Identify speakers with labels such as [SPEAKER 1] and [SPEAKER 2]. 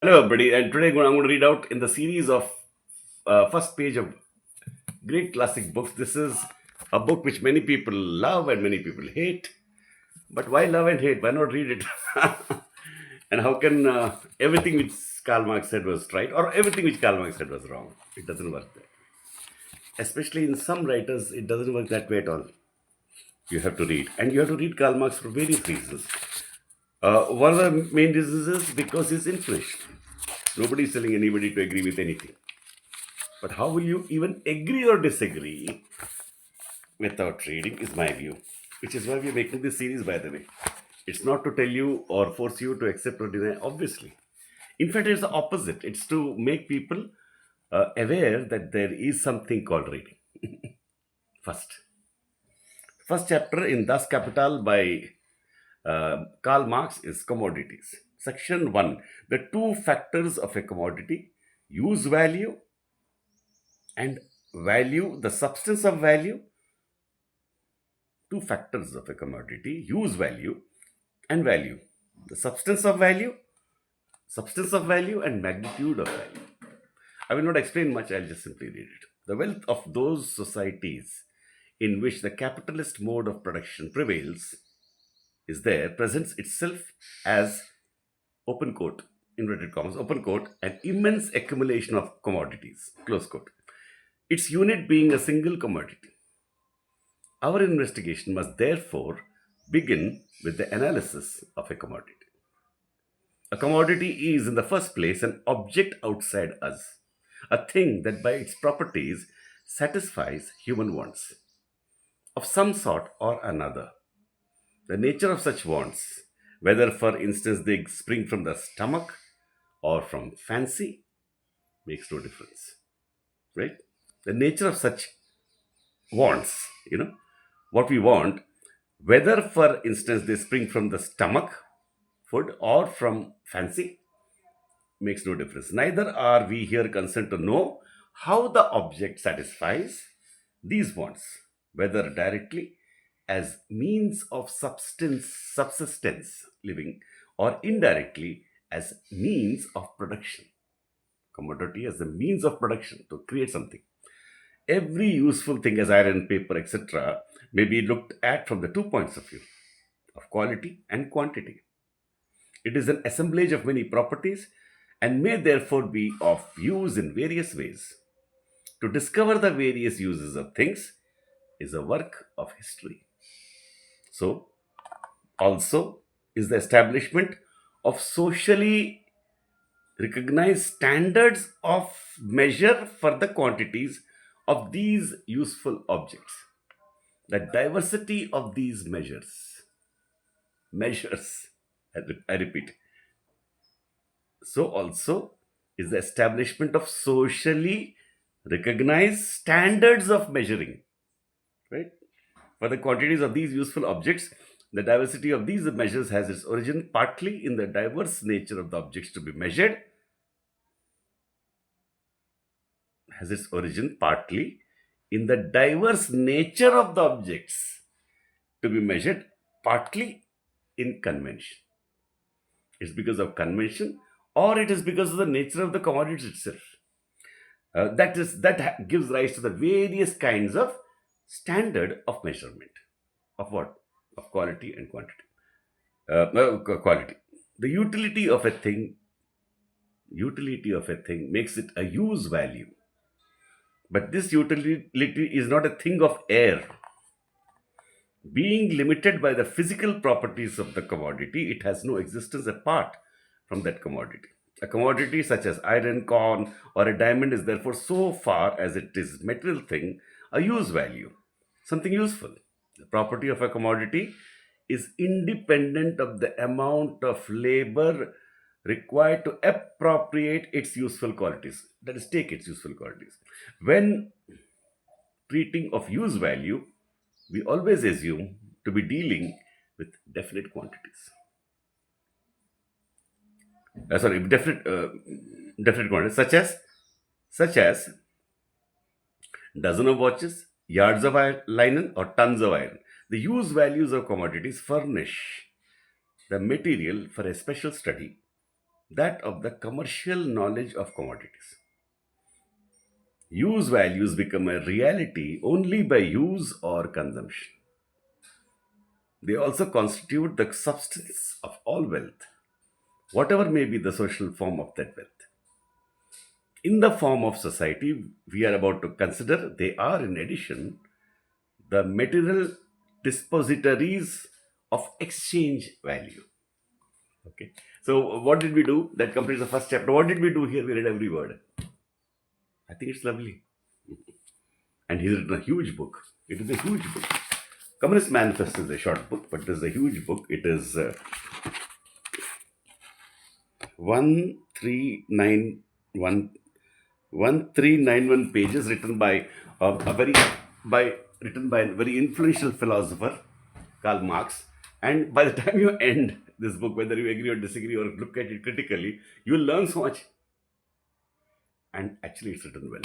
[SPEAKER 1] Hello, everybody, and today I'm going to read out in the series of first page of great classic books. This is a book which many people love and many people hate. But why love and hate? Why not read it? And how can everything which Karl Marx said was right, or everything which Karl Marx said was wrong? It doesn't work that way. Especially in some writers, it doesn't work that way at all. You have to read, and you have to read Karl Marx for various reasons. One of the main reasons is because he's influential. Nobody is telling anybody to agree with anything. But how will you even agree or disagree without reading, is my view. Which is why we're making this series, by the way. It's not to tell you or force you to accept or deny, obviously. In fact, it's the opposite. It's to make people aware that there is something called reading. First. First chapter in Das Kapital by Karl Marx is commodities. Section 1. The two factors of a commodity: use value and value, the substance of value. Two factors of a commodity: use value and value. The substance of value and magnitude of value. I will not explain much, I'll just simply read it. The wealth of those societies in which the capitalist mode of production prevails is there, presents itself as, open quote, inverted commas, open quote, an immense accumulation of commodities, close quote. Its unit being a single commodity. Our investigation must therefore begin with the analysis of a commodity. A commodity is, in the first place, an object outside us, a thing that by its properties satisfies human wants of some sort or another. The nature of such wants, whether for instance they spring from the stomach or from fancy, makes no difference. Right? The nature of such wants, what we want, whether for instance they spring from the stomach, food, or from fancy, makes no difference. Neither are we here concerned to know how the object satisfies these wants, whether directly as means of subsistence, living, or indirectly as means of production. Commodity as the means of production to create something. Every useful thing as iron, paper, etc., may be looked at from the 2 points of view of quality and quantity. It is an assemblage of many properties and may therefore be of use in various ways. To discover the various uses of things is a work of history. So, also is the establishment of socially recognized standards of measure for the quantities of these useful objects. The diversity of these measures, I repeat. So also is the establishment of socially recognized standards of measuring, right? For the quantities of these useful objects, the diversity of these measures has its origin partly in the diverse nature of the objects to be measured, has its origin partly in the diverse nature of the objects to be measured, partly in convention. It's because of convention, or it is because of the nature of the commodities itself. That gives rise to the various kinds of standard of measurement of what, of quality and quantity. Quality. The utility of a thing makes it a use value. But this utility is not a thing of air. Being limited by the physical properties of the commodity, it has no existence apart from that commodity. A commodity such as iron, corn, or a diamond is therefore, so far as it is material thing, a use value, something useful. The property of a commodity is independent of the amount of labor required to appropriate its useful qualities, that is, take its useful qualities. When treating of use value, we always assume to be dealing with definite quantities. Definite quantities such as dozen of watches, yards of linen, or tons of iron. The use values of commodities furnish the material for a special study that of the commercial knowledge of commodities. Use values become a reality only by use or consumption. They also constitute the substance of all wealth, whatever may be the social form of that wealth. In the form of society we are about to consider, they are, in addition, the material dispositories of exchange value. Okay. So, what did we do? That completes the first chapter. What did we do here? We read every word. I think it's lovely. And he's written a huge book. It is a huge book. Communist Manifesto is a short book, but it is a huge book. It is 1391 1391 pages, written by a very influential philosopher, Karl Marx. And by the time you end this book, whether you agree or disagree or look at it critically, you will learn so much. And actually, it's written well.